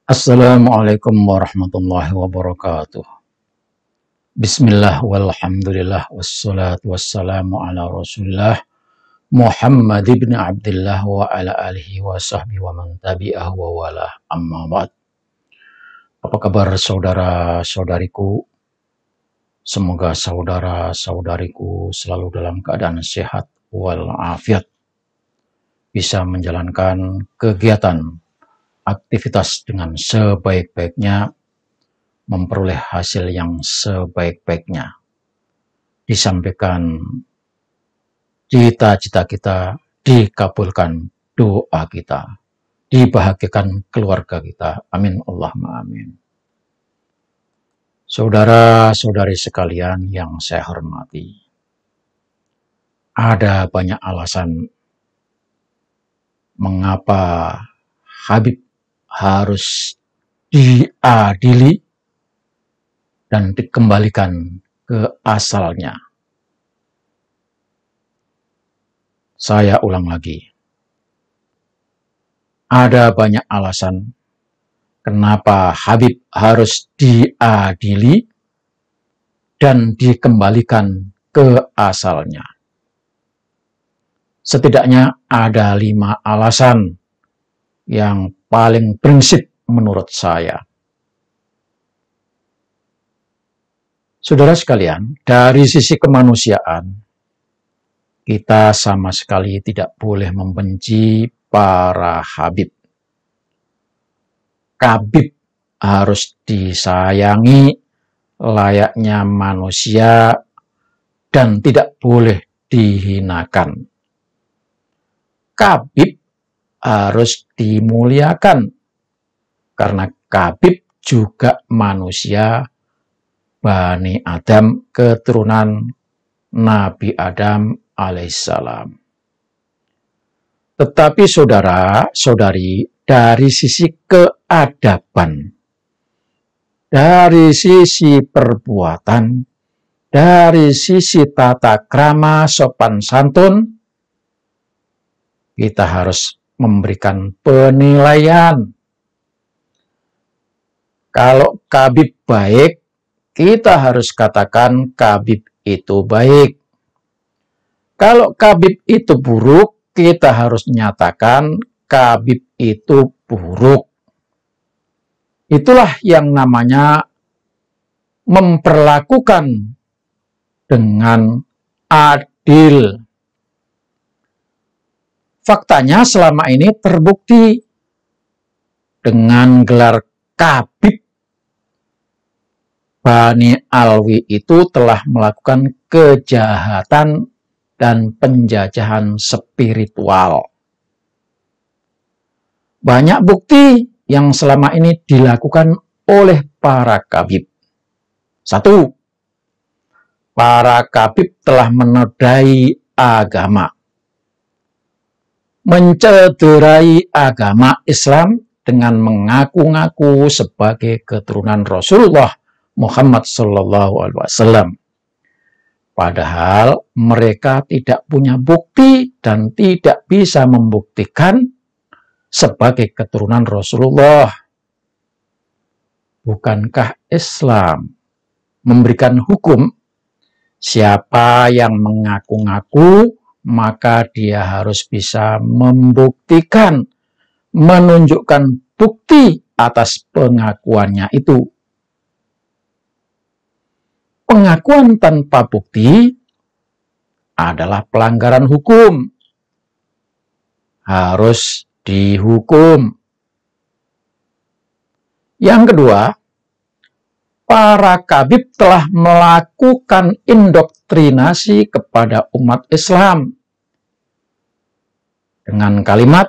Assalamualaikum warahmatullahi wabarakatuh. Bismillah walhamdulillah wassalatu wassalamu ala rasulillah Muhammad ibn Abdullah wa ala alihi wa sahbihi wa man tabi'ah wa wala amma ba'd. Apa kabar saudara-saudariku? Semoga saudara-saudariku selalu dalam keadaan sehat walafiat, bisa menjalankan kegiatan aktivitas dengan sebaik-baiknya, memperoleh hasil yang sebaik-baiknya, disampaikan cita-cita kita, dikabulkan doa kita, dibahagiakan keluarga kita. Amin Allahumma amin. Saudara-saudari sekalian yang saya hormati, ada banyak alasan mengapa Habib harus diadili dan dikembalikan ke asalnya. Saya ulang lagi. Ada banyak alasan kenapa Habib harus diadili dan dikembalikan ke asalnya. Setidaknya ada 5 alasan yang paling prinsip menurut saya. Saudara sekalian, dari sisi kemanusiaan, kita sama sekali tidak boleh membenci para habib. Kabib harus disayangi layaknya manusia dan tidak boleh dihinakan. Kabib harus dimuliakan karena kabib juga manusia Bani Adam, keturunan Nabi Adam alaihissalam. Tetapi saudara-saudari, dari sisi keadaban, dari sisi perbuatan, dari sisi tata krama sopan santun, kita harus memberikan penilaian. Kalau kabib baik, kita harus katakan kabib itu baik. Kalau kabib itu buruk, kita harus nyatakan kabib itu buruk. Itulah yang namanya memperlakukan dengan adil. Faktanya selama ini terbukti dengan gelar kabib, Bani Alwi itu telah melakukan kejahatan dan penjajahan spiritual. Banyak bukti yang selama ini dilakukan oleh para kabib. 1. Para kabib telah menodai agama, mencederai agama Islam dengan mengaku-ngaku sebagai keturunan Rasulullah Muhammad SAW. Padahal mereka tidak punya bukti dan tidak bisa membuktikan sebagai keturunan Rasulullah. Bukankah Islam memberikan hukum siapa yang mengaku-ngaku maka dia harus bisa membuktikan, menunjukkan bukti atas pengakuannya itu. Pengakuan tanpa bukti adalah pelanggaran hukum. Harus dihukum. Yang kedua, para kabib telah melakukan indoktrinasi kepada umat Islam dengan kalimat,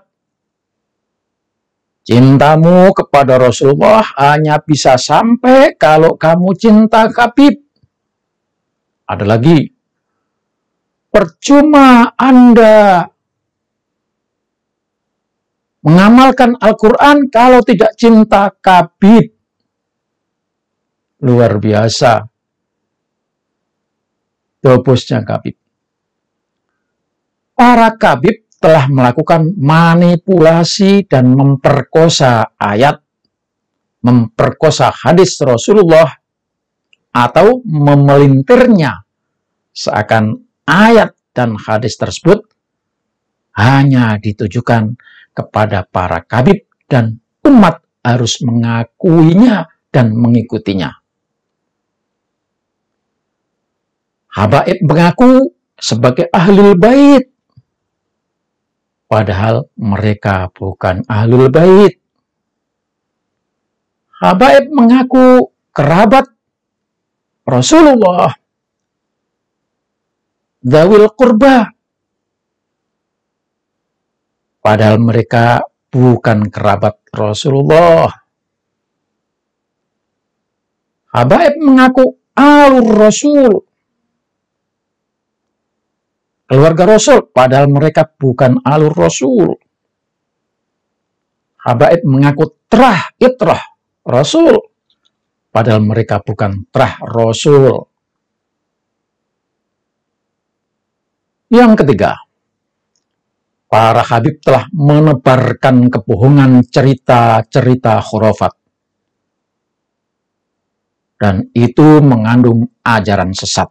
cintamu kepada Rasulullah hanya bisa sampai kalau kamu cinta kabib. Ada lagi, percuma Anda mengamalkan Al-Quran kalau tidak cinta kabib. Luar biasa. Dobosnya kabib. Para kabib telah melakukan manipulasi dan memperkosa ayat memperkosa hadis Rasulullah atau memelintirnya seakan ayat dan hadis tersebut hanya ditujukan kepada para kabib dan umat harus mengakuinya dan mengikutinya. Habaib mengaku sebagai ahlul bait, padahal mereka bukan ahlul bait. Habaib mengaku kerabat Rasulullah, dzawil qurba, padahal mereka bukan kerabat Rasulullah. Habaib mengaku alur Rasul, keluarga Rasul, padahal mereka bukan alur Rasul. Habaib mengaku terah itrah Rasul, padahal mereka bukan terah Rasul. Yang ketiga, para habib telah menebarkan kebohongan cerita-cerita khurafat. Dan itu mengandung ajaran sesat.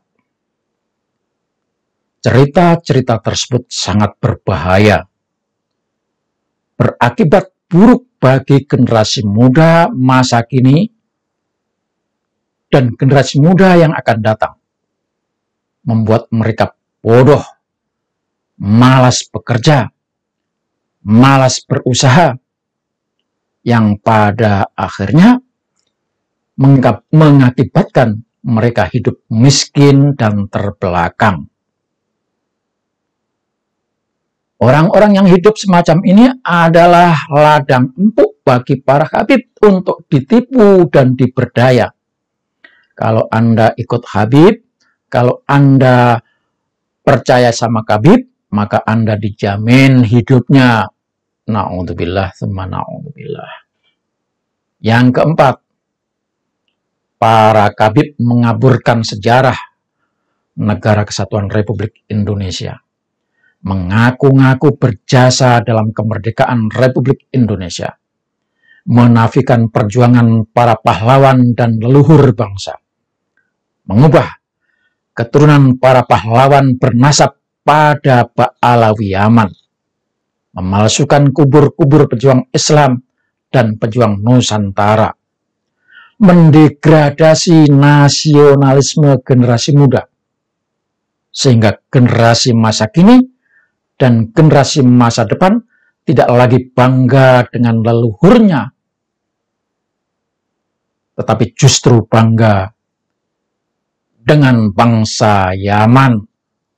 Cerita-cerita tersebut sangat berbahaya, berakibat buruk bagi generasi muda masa kini dan generasi muda yang akan datang, membuat mereka bodoh, malas bekerja, malas berusaha, yang pada akhirnya mengakibatkan mereka hidup miskin dan terbelakang. Orang-orang yang hidup semacam ini adalah ladang empuk bagi para habib untuk ditipu dan diberdaya. Kalau Anda ikut habib, kalau Anda percaya sama habib, maka Anda dijamin hidupnya. Na'udzubillah, tsumma na'udzubillah. Yang keempat, para habib mengaburkan sejarah Negara Kesatuan Republik Indonesia, mengaku-ngaku berjasa dalam kemerdekaan Republik Indonesia, menafikan perjuangan para pahlawan dan leluhur bangsa, mengubah keturunan para pahlawan bernasab pada Ba'alawi Yaman, memalsukan kubur-kubur pejuang Islam dan pejuang Nusantara, mendegradasi nasionalisme generasi muda, sehingga generasi masa kini dan generasi masa depan tidak lagi bangga dengan leluhurnya, tetapi justru bangga dengan bangsa Yaman,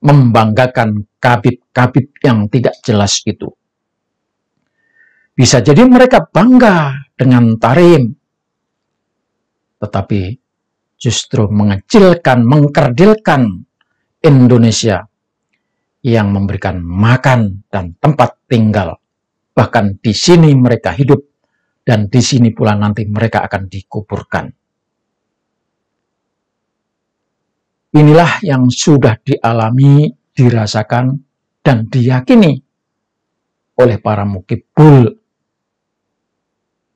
membanggakan kabib-kabib yang tidak jelas itu. Bisa jadi mereka bangga dengan Tarim, tetapi justru mengecilkan, mengkerdilkan Indonesia yang memberikan makan dan tempat tinggal. Bahkan di sini mereka hidup dan di sini pula nanti mereka akan dikuburkan. Inilah yang sudah dialami, dirasakan, dan diyakini oleh para mukibul.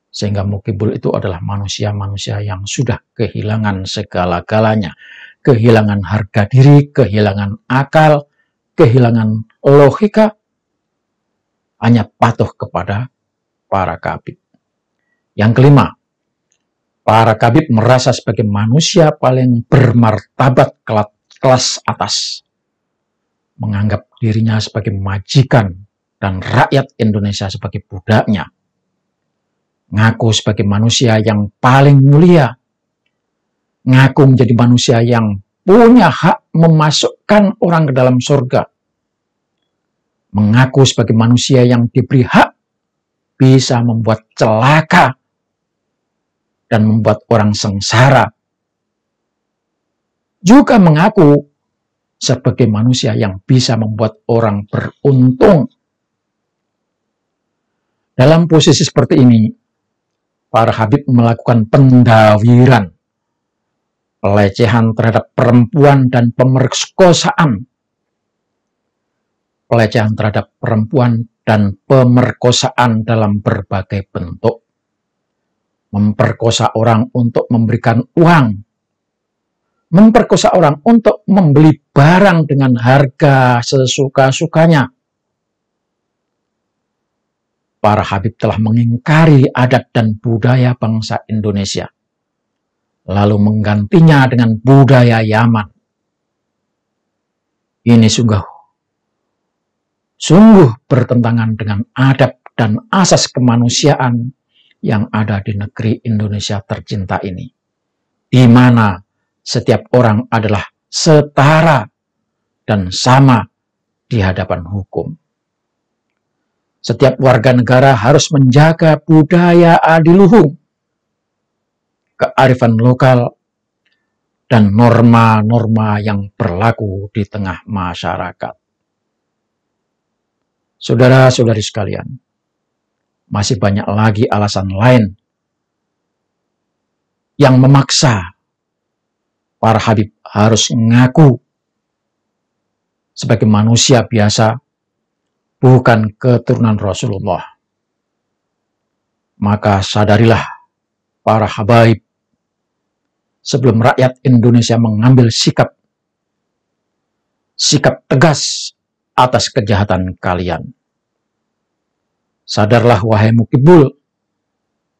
Sehingga mukibul itu adalah manusia-manusia yang sudah kehilangan segala-galanya. Kehilangan harga diri, kehilangan akal, kehilangan logika, hanya patuh kepada para kabib. Yang kelima, para kabib merasa sebagai manusia paling bermartabat kelas atas, menganggap dirinya sebagai majikan dan rakyat Indonesia sebagai budaknya, ngaku sebagai manusia yang paling mulia, ngaku menjadi manusia yang punya hak memasukkan orang ke dalam surga, mengaku sebagai manusia yang diberi hak bisa membuat celaka dan membuat orang sengsara, juga mengaku sebagai manusia yang bisa membuat orang beruntung. Dalam posisi seperti ini, para habib melakukan pendawiran, pelecehan terhadap perempuan dan pemerkosaan. Pelecehan terhadap perempuan dan pemerkosaan dalam berbagai bentuk. memperkosa orang untuk memberikan uang, memperkosa orang untuk membeli barang dengan harga sesuka-sukanya. Para habib telah mengingkari adat dan budaya bangsa Indonesia, lalu menggantinya dengan budaya Yaman. Ini sungguh bertentangan dengan adab dan asas kemanusiaan yang ada di negeri Indonesia tercinta ini, di mana setiap orang adalah setara dan sama di hadapan hukum. Setiap warga negara harus menjaga budaya adiluhung, kearifan lokal, dan norma-norma yang berlaku di tengah masyarakat. Saudara-saudari sekalian, masih banyak lagi alasan lain yang memaksa para habib harus mengaku sebagai manusia biasa, bukan keturunan Rasulullah. Maka sadarilah para habaib, sebelum rakyat Indonesia mengambil sikap tegas atas kejahatan kalian. Sadarlah wahai mukibul,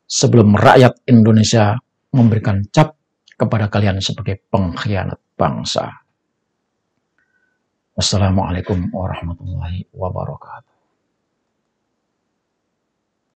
sebelum rakyat Indonesia memberikan cap kepada kalian sebagai pengkhianat bangsa. Wassalamualaikum warahmatullahi wabarakatuh.